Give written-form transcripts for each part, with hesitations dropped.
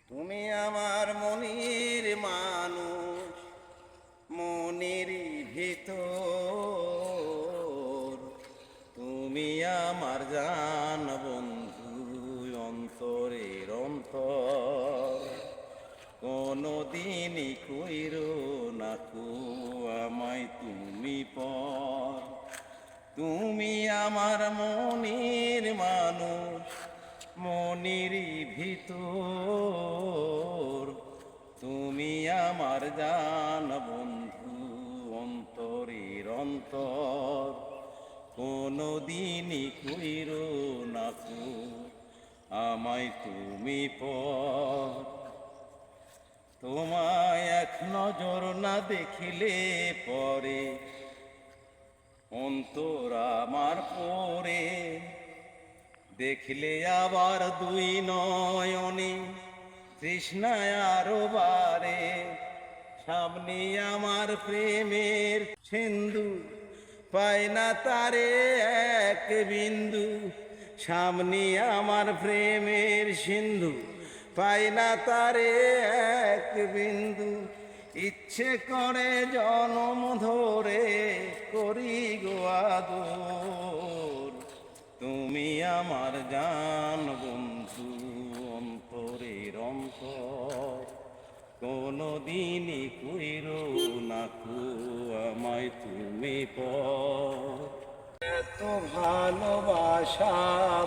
তুমি আমার মনির মানুষ, মনির ভিতর। তুমি আমার জান বন্ধু, অন্তরের অন্তর। কোনদিনই কইরো না কো আমায় তুমি পর। তুমি আমার মনির মানুষ, মনির ভিতর। তুমি আমার জান বন্ধু, অন্তরের অন্তর। কোনদিনই কইরো না কো আমায় তুমি পর। তোমায় এক নজর না দেখিলে পরে অন্তর আমার পরে। দেখলে আবার দুই নয়নে তৃষ্ণায় আরো বারে। সামনে আমার প্রেমের সিন্ধু, পায় না তারে এক বিন্দু। সামনে আমার প্রেমের সিন্ধু, পায় না তারে এক বিন্দু। ইচ্ছে করে জনম ধরে করি গো আদর। তুমি আমার জান বন্ধু, অন্তরের অন্তর। কোনদিনই কইরো না কো আমায় তুমি পর। এত ভালোবাসা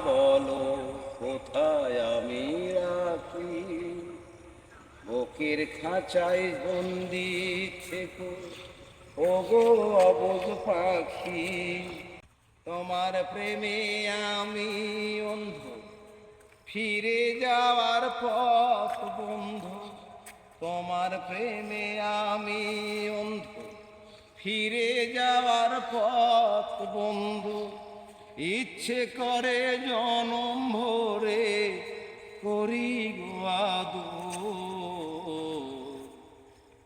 বলো কোথায় আমি রাখি। বুকের খাঁচায় বন্দি থেকো ওগো অবুঝ পাখি। তোমার প্রেমে আমি অন্ধ, ফিরে যাওয়ার পথ বন্ধ। তোমার প্রেমে আমি অন্ধ, ফিরে যাওয়ার পথ বন্ধু। ইচ্ছে করে জনম ভরে করি গো আদর।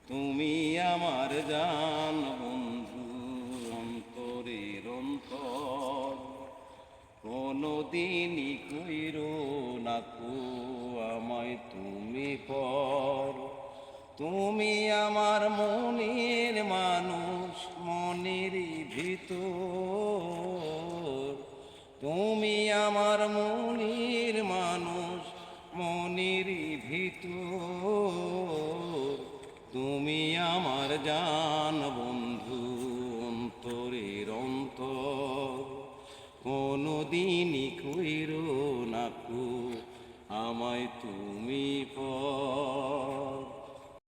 তুমি আমার জান বন্ধু, অন্তরের অন্তর। কোনদিনই কইরো না কো আমায় তুমি পর। তুমি আমার মনের মানুষ, মনের ভিতর। তুমি আমার মনের মানুষ, মনের ভিতর। তুমি আমার জান বন্ধু, অন্তরের অন্তর। কোনদিনই কইরো না কো আমায় তুমি পর।